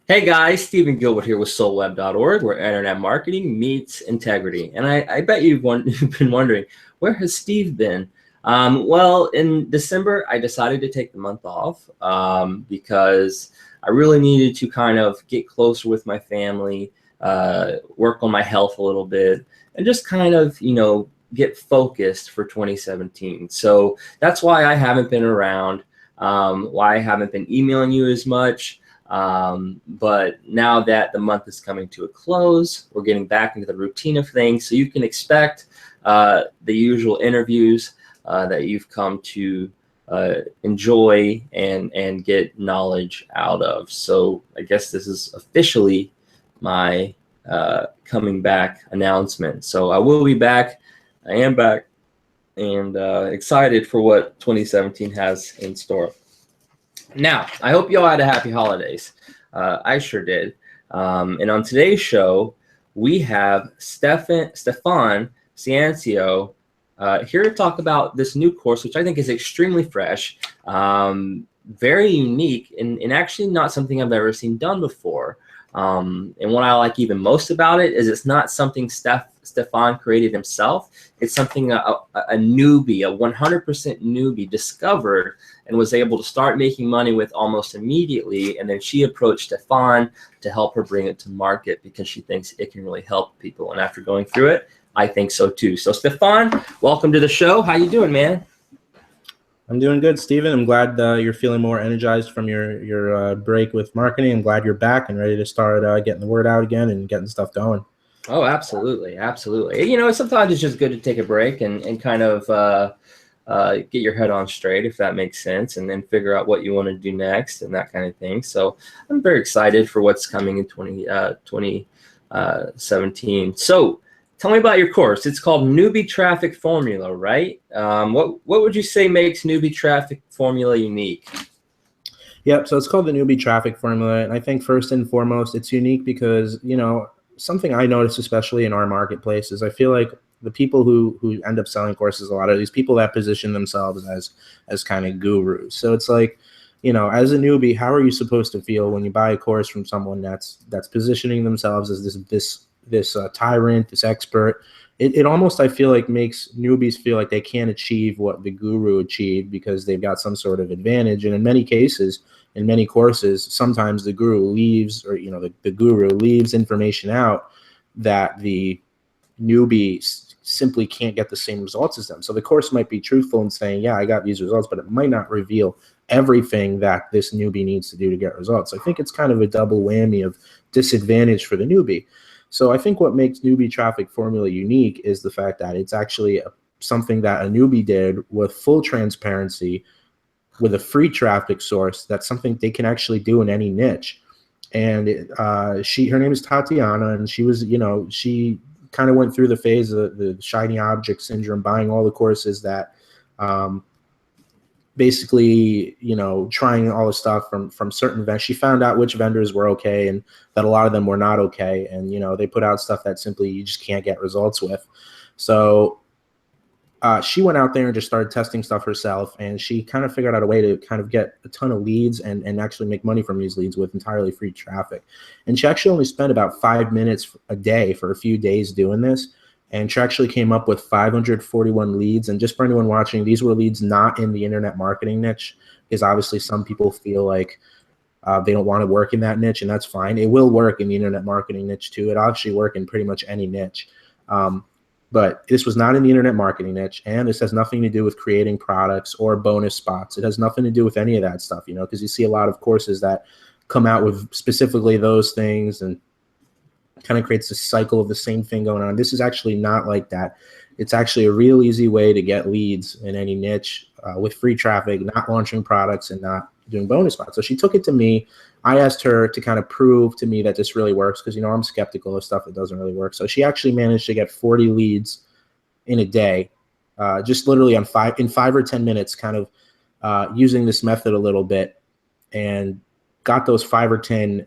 Hey guys, Stephen Gilbert here with SoulWeb.org, where internet marketing meets integrity. And I bet you've been wondering, where has Steve been? Well, in December, I decided to take the month off because I really needed to kind of get closer with my family, work on my health a little bit, and just kind of, get focused for 2017. So that's why I haven't been around, why I haven't been emailing you as much. But now that the month is coming to a close, we're getting back into the routine of things. So you can expect the usual interviews that you've come to enjoy and get knowledge out of. So I guess this is officially my coming back announcement. So I will be back. I am back and excited for what 2017 has in store. Now, I hope you all had a happy holidays. I sure did. And on today's show, we have Stefan Ciancio here to talk about this new course, which I think is extremely fresh, very unique, and actually not something I've ever seen done before. And what I like even most about it is it's not something Stefan created himself. It's something a newbie, a 100% newbie discovered and was able to start making money with almost immediately. And then she approached Stefan to help her bring it to market because she thinks it can really help people. And after going through it, I think so too. So Stefan, welcome to the show. How you doing, man? I'm doing good, Steven. I'm glad you're feeling more energized from your break with marketing. I'm glad you're back and ready to start getting the word out again and getting stuff going. Oh, absolutely. Absolutely. Sometimes it's just good to take a break and kind of get your head on straight, if that makes sense, and then figure out what you want to do next and that kind of thing. So I'm very excited for what's coming in 2017. So tell me about your course. It's called Newbie Traffic Formula, right? What would you say makes Newbie Traffic Formula unique? Yep. So it's called the Newbie Traffic Formula. And I think first and foremost, it's unique because, something I notice, especially in our marketplace, is I feel like the people who end up selling courses, a lot of these people that position themselves as kind of gurus. So it's like, as a newbie, how are you supposed to feel when you buy a course from someone that's positioning themselves as this tyrant, this expert? It almost, I feel like, makes newbies feel like they can't achieve what the guru achieved because they've got some sort of advantage. And in many cases, in many courses, sometimes the guru leaves, or the guru leaves information out that the newbie simply can't get the same results as them. So the course might be truthful in saying, yeah, I got these results, but it might not reveal everything that this newbie needs to do to get results. I think it's kind of a double whammy of disadvantage for the newbie. So I think what makes Newbie Traffic Formula unique is the fact that it's actually something that a newbie did with full transparency, with a free traffic source. That's something they can actually do in any niche. And her name is Tatiana, and she was, she kind of went through the phase of the shiny object syndrome, buying all the courses that basically, trying all the stuff from certain vendors. She found out which vendors were okay and that a lot of them were not okay. And, they put out stuff that simply you just can't get results with. So she went out there and just started testing stuff herself, and she kind of figured out a way to kind of get a ton of leads and actually make money from these leads with entirely free traffic. And she actually only spent about 5 minutes a day for a few days doing this. And she actually came up with 541 leads. And just for anyone watching, these were leads not in the internet marketing niche, because obviously some people feel like they don't want to work in that niche, and that's fine. It will work in the internet marketing niche too. It'll actually work in pretty much any niche. But this was not in the internet marketing niche, and this has nothing to do with creating products or bonus spots. It has nothing to do with any of that stuff, because you see a lot of courses that come out with specifically those things and kind of creates this cycle of the same thing going on. This is actually not like that. It's actually a real easy way to get leads in any niche with free traffic, not launching products and not doing bonus spots. So she took it to me. I asked her to kind of prove to me that this really works because, I'm skeptical of stuff that doesn't really work. So she actually managed to get 40 leads in a day, just literally in 5 or 10 minutes, kind of using this method a little bit, and got those 5 or 10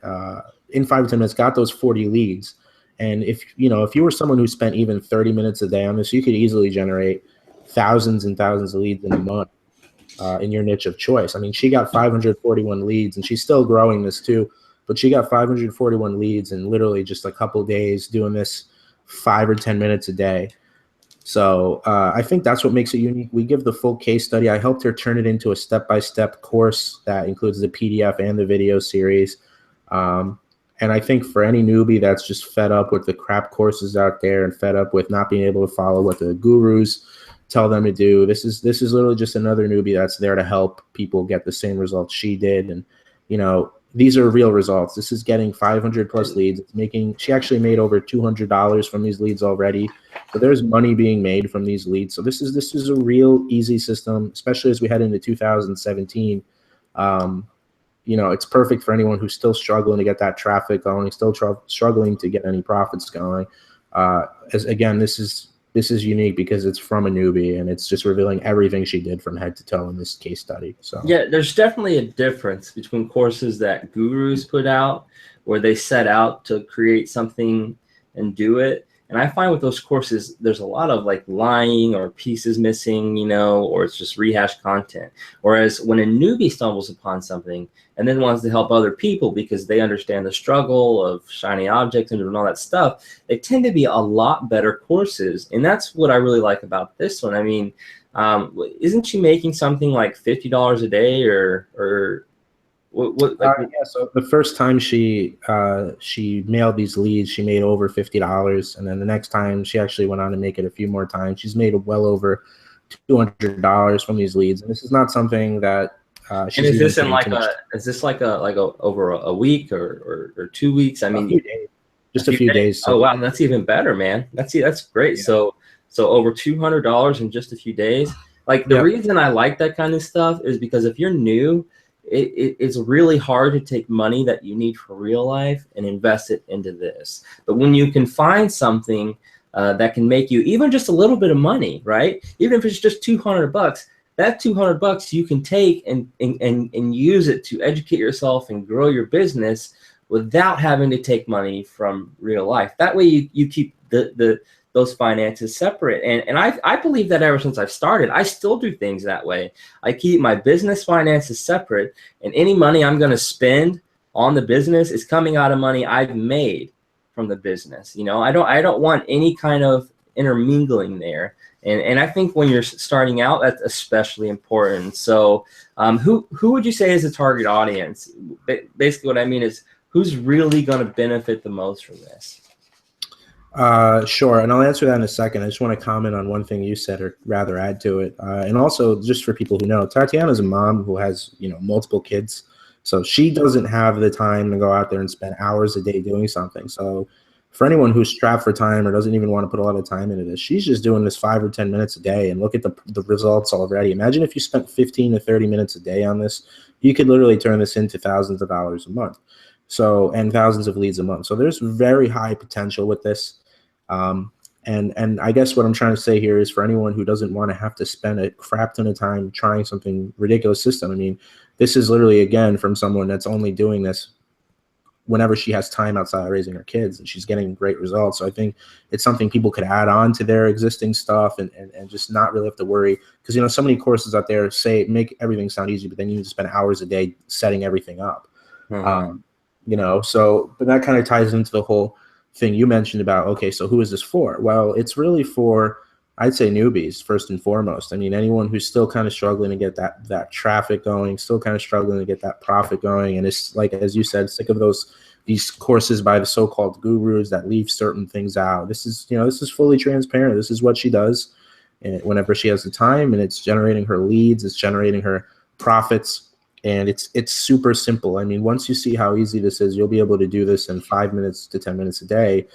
in 5 or 10 minutes, got those 40 leads. And if you were someone who spent even 30 minutes a day on this, you could easily generate thousands and thousands of leads in a month in your niche of choice. I mean, she got 541 leads, and she's still growing this too. but she got 541 leads in literally just a couple of days doing this 5 or 10 minutes a day. So I think that's what makes it unique. We give the full case study. I helped her turn it into a step-by-step course that includes the PDF and the video series. And I think for any newbie that's just fed up with the crap courses out there and fed up with not being able to follow what the gurus tell them to do, this is literally just another newbie that's there to help people get the same results she did. And, you know, these are real results. This is getting 500 plus leads. She actually made over $200 from these leads already. So there's money being made from these leads. So this is a real easy system, especially as we head into 2017. You know, it's perfect for anyone who's still struggling to get that traffic going, still struggling to get any profits going. Again, this is unique because it's from a newbie, and it's just revealing everything she did from head to toe in this case study. So yeah, there's definitely a difference between courses that gurus put out, where they set out to create something and do it. And I find with those courses, there's a lot of like lying or pieces missing, you know, or it's just rehashed content. Whereas when a newbie stumbles upon something and then wants to help other people because they understand the struggle of shiny objects and doing all that stuff, they tend to be a lot better courses. And that's what I really like about this one. I mean, isn't she making something like $50 a day or what like, yeah, so the first time she mailed these leads, she made over $50, and then the next time she actually went on to make it a few more times. She's made well over $200 from these leads, and this is not something that she's. And is this in like over a week or 2 weeks? I mean, just a few days. Oh wow, that's even better, man. That's great. Yeah. So over $200 in just a few days. Like the reason I like that kind of stuff is because if you're new, it's really hard to take money that you need for real life and invest it into this. But when you can find something that can make you even just a little bit of money, right? Even if it's just $200, that $200 you can take and use it to educate yourself and grow your business without having to take money from real life. That way you keep those finances separate. And I believe that ever since I've started, I still do things that way. I keep my business finances separate, and any money I'm going to spend on the business is coming out of money I've made from the business. You know, I don't want any kind of intermingling there. And I think when you're starting out, that's especially important. So who would you say is the target audience? Basically what I mean is, who's really going to benefit the most from this? Sure, and I'll answer that in a second. I just want to comment on one thing you said, or rather add to it. And also, just for people who know, Tatiana's a mom who has, you know, multiple kids. So she doesn't have the time to go out there and spend hours a day doing something. So for anyone who's strapped for time or doesn't even want to put a lot of time into this, she's just doing this 5 or 10 minutes a day, and look at the results already. Imagine if you spent 15 to 30 minutes a day on this. You could literally turn this into thousands of dollars a month. So, and thousands of leads a month. So there's very high potential with this. And I guess what I'm trying to say here is, for anyone who doesn't want to have to spend a crap ton of time trying something ridiculous system, I mean, this is literally, again, from someone that's only doing this whenever she has time outside of raising her kids, and she's getting great results. So I think it's something people could add on to their existing stuff and just not really have to worry, because, you know, so many courses out there say make everything sound easy, but then you need to spend hours a day setting everything up. Mm-hmm. You know, so, but that kind of ties into the whole thing you mentioned about, okay, so who is this for? Well, it's really for, I'd say, newbies first and foremost. I mean, anyone who's still kind of struggling to get that traffic going, still kind of struggling to get that profit going, and it's like, as you said, sick of these courses by the so-called gurus that leave certain things out. This is, you know, this is fully transparent. This is what she does whenever she has the time, and it's generating her leads, it's generating her profits. And it's super simple. I mean, once you see how easy this is, you'll be able to do this in 5 minutes to 10 minutes a day.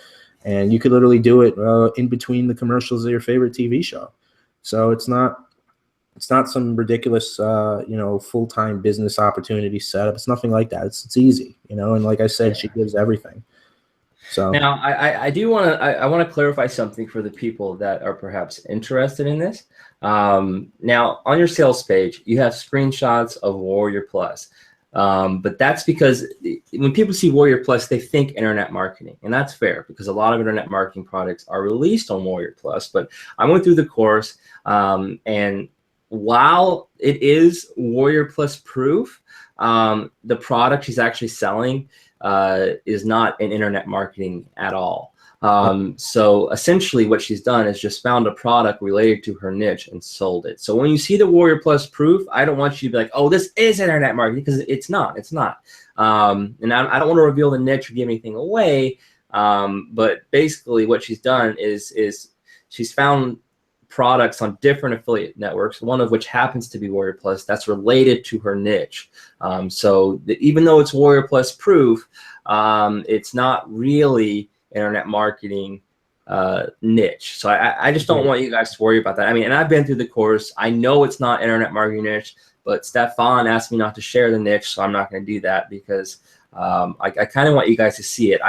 And you could literally do it in between the commercials of your favorite TV show. So it's not some ridiculous, you know, full-time business opportunity setup. It's nothing like that. It's easy, you know. And like I said, she gives everything. So now I do want to clarify something for the people that are perhaps interested in this. Now on your sales page, you have screenshots of Warrior Plus. But that's because when people see Warrior Plus, they think internet marketing, and that's fair because a lot of internet marketing products are released on Warrior Plus. But I went through the course, and while it is Warrior Plus proof, the product she's actually selling is not in internet marketing at all. So essentially what she's done is just found a product related to her niche and sold it. So when you see the Warrior Plus proof, I don't want you to be like, oh, this is internet marketing, because it's not. And I don't want to reveal the niche or give anything away. But basically what she's done is she's found products on different affiliate networks, one of which happens to be Warrior Plus, that's related to her niche. So even though it's Warrior Plus proof, it's not really internet marketing niche. So I just don't want you guys to worry about that. I mean, and I've been through the course. I know it's not internet marketing niche, but Stefan asked me not to share the niche, so I'm not going to do that because I kind of want you guys to see it.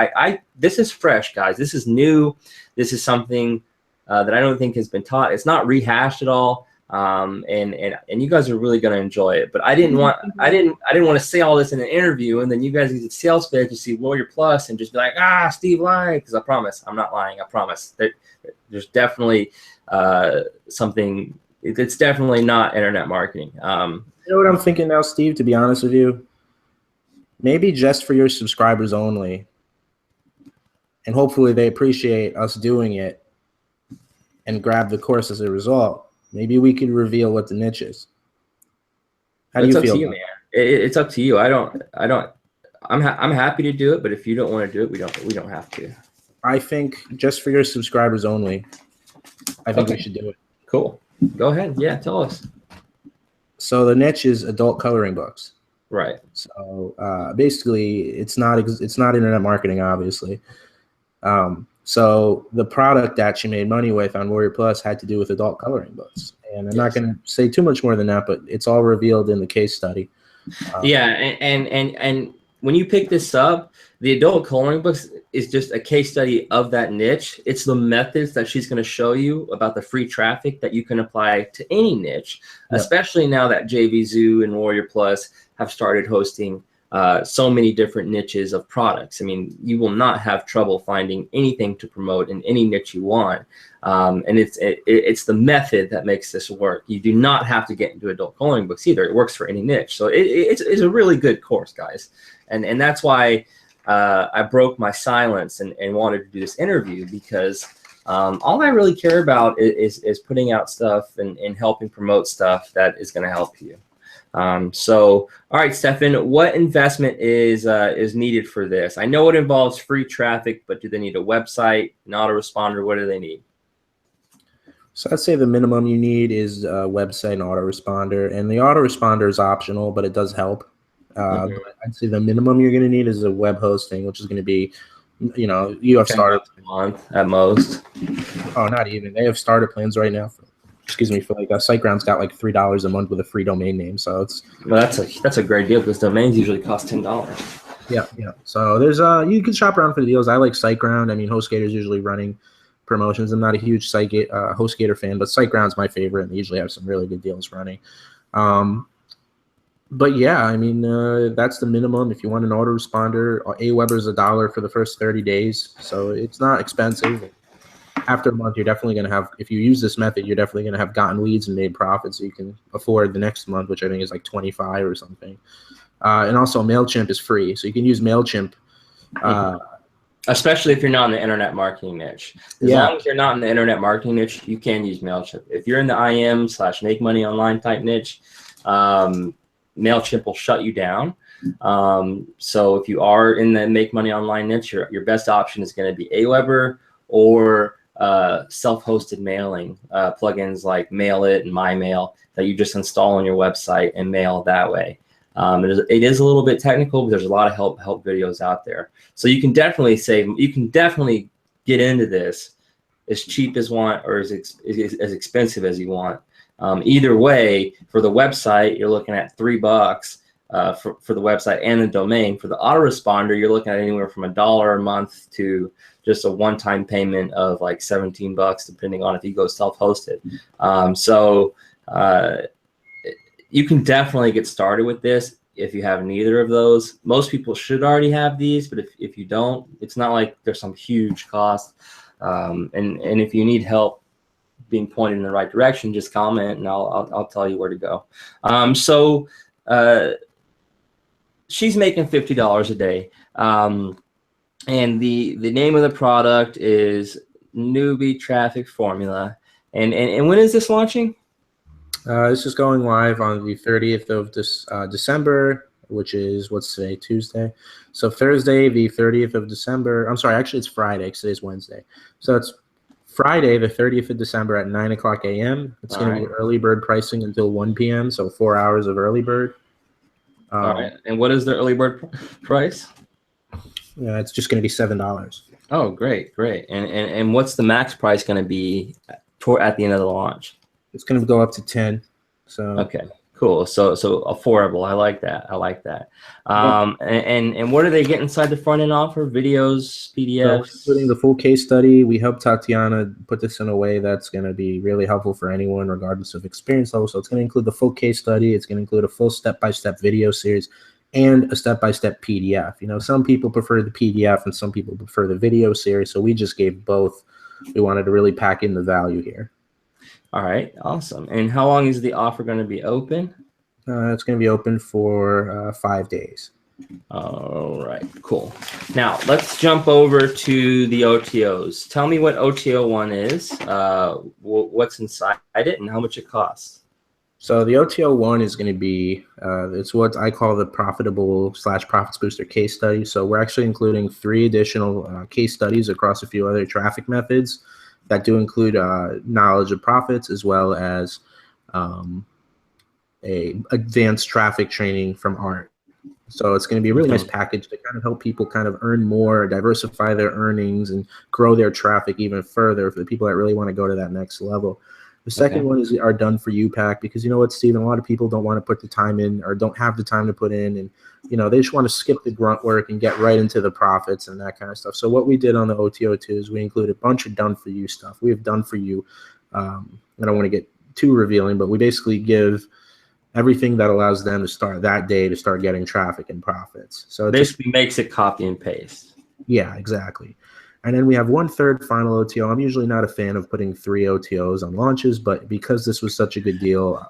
This is fresh, guys. This is new. This is something that I don't think has been taught. It's not rehashed at all. And you guys are really going to enjoy it. But I didn't want to say all this in an interview, and then you guys use a sales page to see Warrior Plus and just be like, Steve lied, because I promise I'm not lying. I promise there's definitely something. It's definitely not internet marketing. You know what I'm thinking now, Steve? To be honest with you, maybe just for your subscribers only, and hopefully they appreciate us doing it and grab the course as a result. Maybe we could reveal what the niche is. How do you feel? It's up to you, man. It's up to you. I'm happy to do it, but if you don't want to do it, we don't have to. I think just for your subscribers only, I think we should do it. Cool. Go ahead. Yeah, tell us. So the niche is adult coloring books. Right. So basically, it's not internet marketing, obviously. So the product that she made money with on Warrior Plus had to do with adult coloring books. And I'm not going to say too much more than that, but it's all revealed in the case study. Yeah, and when you pick this up, the adult coloring books is just a case study of that niche. It's the methods that she's going to show you about the free traffic that you can apply to any niche, especially now that JV Zoo and Warrior Plus have started hosting so many different niches of products. I mean, you will not have trouble finding anything to promote in any niche you want. And it's the method that makes this work. You do not have to get into adult coloring books either. It works for any niche. So it's a really good course, guys. And that's why I broke my silence and wanted to do this interview, because all I really care about is putting out stuff and helping promote stuff that is going to help you. So, all right, Stefan, what investment is needed for this? I know it involves free traffic, but do they need a website, an autoresponder? What do they need? So I'd say the minimum you need is a website and autoresponder, and the autoresponder is optional, but it does help. But I'd say the minimum you're going to need is a web hosting, which is going to be, you have startup a month at most. Oh, not even. They have startup plans right now for like SiteGround's got like $3 a month with a free domain name. So that's a great deal, because domains usually cost $10. Yeah. So there's you can shop around for the deals. I like SiteGround. I mean, HostGator's usually running promotions. I'm not a huge HostGator fan, but SiteGround's my favorite, and they usually have some really good deals running. But yeah, I mean, that's the minimum. If you want an autoresponder, Aweber's $1 for the first 30 days. So it's not expensive. After a month, you're definitely going to have, if you use this method, you're definitely going to have gotten leads and made profits, so you can afford the next month, which I think is like 25 or something. And also MailChimp is free, so you can use MailChimp. Especially if you're not in the internet marketing niche. As long as you're not in the internet marketing niche, you can use MailChimp. If you're in the IM/make money online type niche, MailChimp will shut you down. So if you are in the make money online niche, your best option is going to be Aweber or self-hosted mailing plugins like MailIt and MyMail that you just install on your website and mail that way. It is a little bit technical, but there's a lot of help videos out there. So you can definitely save. You can definitely get into this as cheap as you want, or as expensive as you want. Either way, for the website, you're looking at $3 for the website and the domain. For the autoresponder, you're looking at anywhere from $1 a month to just a one-time payment of like $17, depending on if you go self-hosted. So you can definitely get started with this if you have neither of those. Most people should already have these, but if you don't, it's not like there's some huge cost. And if you need help being pointed in the right direction, just comment and I'll tell you where to go. So she's making $50 a day. And the name of the product is Newbie Traffic Formula. And when is this launching? This is going live on the 30th of December, which is, what's today, Tuesday? So Thursday, the 30th of December. I'm sorry, actually it's Friday because today's Wednesday. So it's Friday, the 30th of December at 9 o'clock a.m. It's going to be early bird pricing until 1 p.m., so 4 hours of early bird. All right. And what is the early bird price? Yeah, it's just going to be $7. Oh, great. And what's the max price going to be at the end of the launch? It's going to go up to 10. So okay, cool. So affordable. I like that. And what do they get inside the front end offer? Videos, PDFs, so including the full case study. We helped Tatiana put this in a way that's going to be really helpful for anyone, regardless of experience level. So it's going to include the full case study. It's going to include a full step-by-step video series and a step-by-step PDF. You know, some people prefer the PDF and some people prefer the video series. So we just gave both. We wanted to really pack in the value here. All right, awesome. And how long is the offer going to be open? It's going to be open for 5 days. All right, cool. Now let's jump over to the OTOs. Tell me what OTO 1 is, what's inside it, and how much it costs. So the OTO 1 is going to be, it's what I call the profitable/profits booster case study. So we're actually including 3 additional case studies across a few other traffic methods that do include knowledge of profits, as well as a advanced traffic training from Art. So it's going to be a really nice package to kind of help people kind of earn more, diversify their earnings, and grow their traffic even further for the people that really want to go to that next level. The second one is our done for you pack, because you know what, Stephen, a lot of people don't want to put the time in or don't have the time to put in, and you know, they just want to skip the grunt work and get right into the profits and that kind of stuff. So what we did on the OTO2 is we included a bunch of done for you stuff. We have done for you. I don't want to get too revealing, but we basically give everything that allows them to start that day to start getting traffic and profits. So it basically makes it copy and paste. Yeah, exactly. And then we have 1/3 final OTO. I'm usually not a fan of putting 3 OTOs on launches, but because this was such a good deal,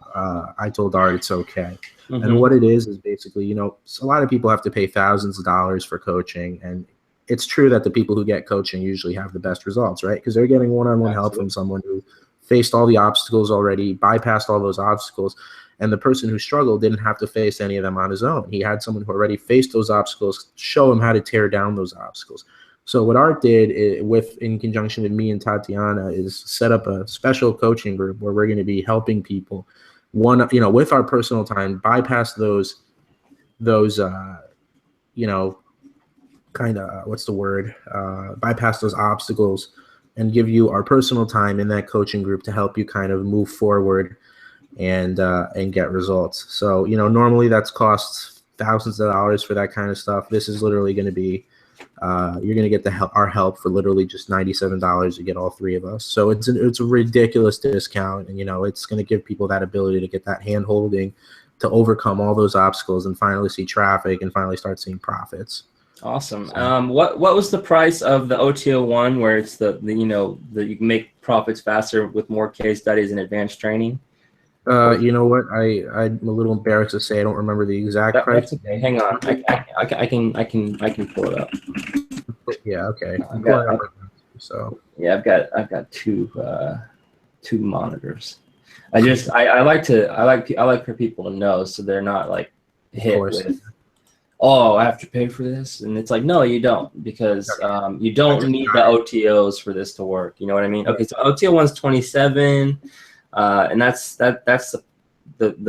I told Art it's okay. And what it is basically, you know, a lot of people have to pay thousands of dollars for coaching. And it's true that the people who get coaching usually have the best results, right? Because they're getting one-on-one help from someone who faced all the obstacles already, bypassed all those obstacles. And the person who struggled didn't have to face any of them on his own. He had someone who already faced those obstacles, show him how to tear down those obstacles. So what Art did in conjunction with me and Tatiana is set up a special coaching group where we're going to be helping people, with our personal time, bypass those bypass those obstacles and give you our personal time in that coaching group to help you kind of move forward and get results. So, you know, normally that's costs thousands of dollars for that kind of stuff. This is literally going to be you're going to get our help for literally just $97 to get all 3 of us. So it's a ridiculous discount, and you know, it's going to give people that ability to get that hand holding to overcome all those obstacles and finally see traffic and finally start seeing profits. Awesome. So, what was the price of the OTO 1, where it's the you can make profits faster with more case studies and advanced training? You know what? I'm a little embarrassed to say I don't remember the exact price. That's okay. Hang on, I can pull it up. Yeah. Okay. I've got two monitors. I like for people to know, so they're not like hit with, oh, I have to pay for this, and it's like, no, you don't, because you don't need the OTOs for this to work. You know what I mean? Okay, so OTO 1's 27. And that's the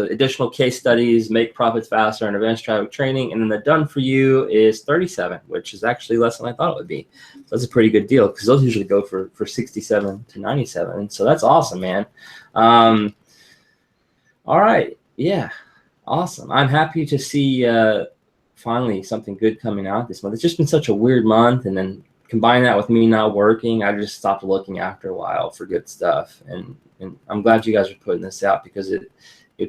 additional case studies, make profits faster, and advanced traffic training. And then the done for you is 37, which is actually less than I thought it would be. So that's a pretty good deal, because those usually go for 67 to 97. So that's awesome, man. All right. Yeah. Awesome. I'm happy to see finally something good coming out this month. It's just been such a weird month, and then combine that with me not working, I just stopped looking after a while for good stuff. And I'm glad you guys are putting this out, because it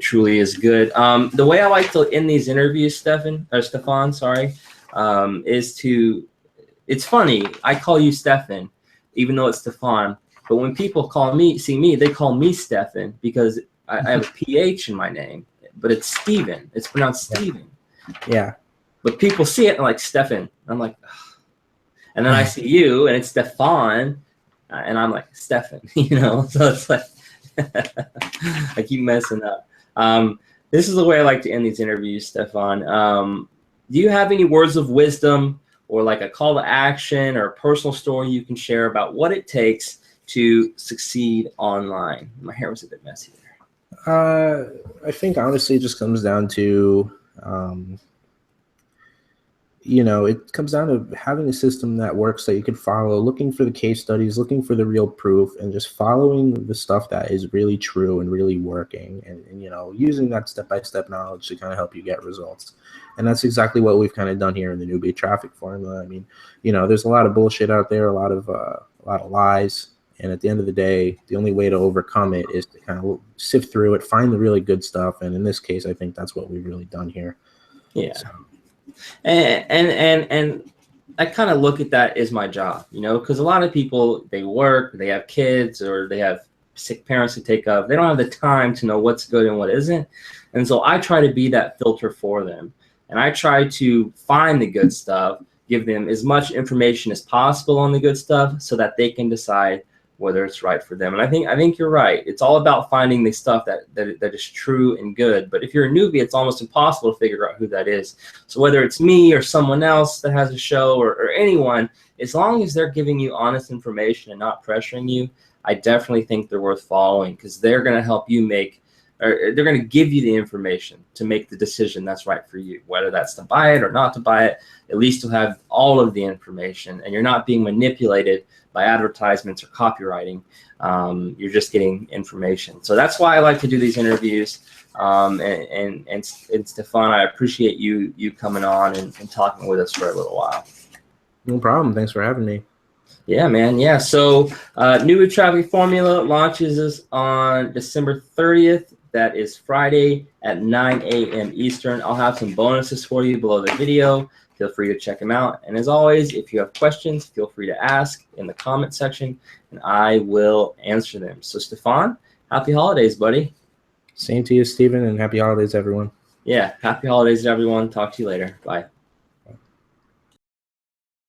truly is good. The way I like to end these interviews, Stefan, is to, it's funny, I call you Stefan, even though it's Stefan, but when people see me, they call me Stefan, because I have a PH in my name, but it's Steven. It's pronounced Steven. Yeah. but people see it and like Stefan. I'm like, ugh. And then I see you and it's Stefan, and I'm like Stefan, you know. So it's like I keep messing up. This is the way I like to end these interviews, Stefan. Do you have any words of wisdom or like a call to action or a personal story you can share about what it takes to succeed online? My hair was a bit messy there. I think honestly it just comes down to, it comes down to having a system that works that you can follow, looking for the case studies, looking for the real proof, and just following the stuff that is really true and really working, and using that step-by-step knowledge to kind of help you get results. And that's exactly what we've kind of done here in the Newbie Traffic Formula. I mean, there's a lot of bullshit out there, a lot of lies. And at the end of the day, the only way to overcome it is to kind of sift through it, find the really good stuff. And in this case, I think that's what we've really done here. Yeah. So. And I kind of look at that as my job, because a lot of people, they work, they have kids, or they have sick parents to take up. They don't have the time to know what's good and what isn't. And so I try to be that filter for them. And I try to find the good stuff, give them as much information as possible on the good stuff so that they can decide whether it's right for them. And I think you're right. It's all about finding the stuff that is true and good. But if you're a newbie, it's almost impossible to figure out who that is. So whether it's me or someone else that has a show or anyone, as long as they're giving you honest information and not pressuring you, I definitely think they're worth following, because they're going to help you they're going to give you the information to make the decision that's right for you, whether that's to buy it or not to buy it. At least you'll have all of the information, and you're not being manipulated by advertisements or copywriting. You're just getting information. So that's why I like to do these interviews. And Stefan, I appreciate you coming on and talking with us for a little while. No problem. Thanks for having me. Yeah, man. Yeah. So Newbie Traffic Formula launches on December 30th. That is Friday at 9 a.m. Eastern. I'll have some bonuses for you below the video. Feel free to check them out. And as always, if you have questions, feel free to ask in the comment section, and I will answer them. So Stefan, happy holidays, buddy. Same to you, Steven, and happy holidays, everyone. Yeah, happy holidays, everyone. Talk to you later. Bye.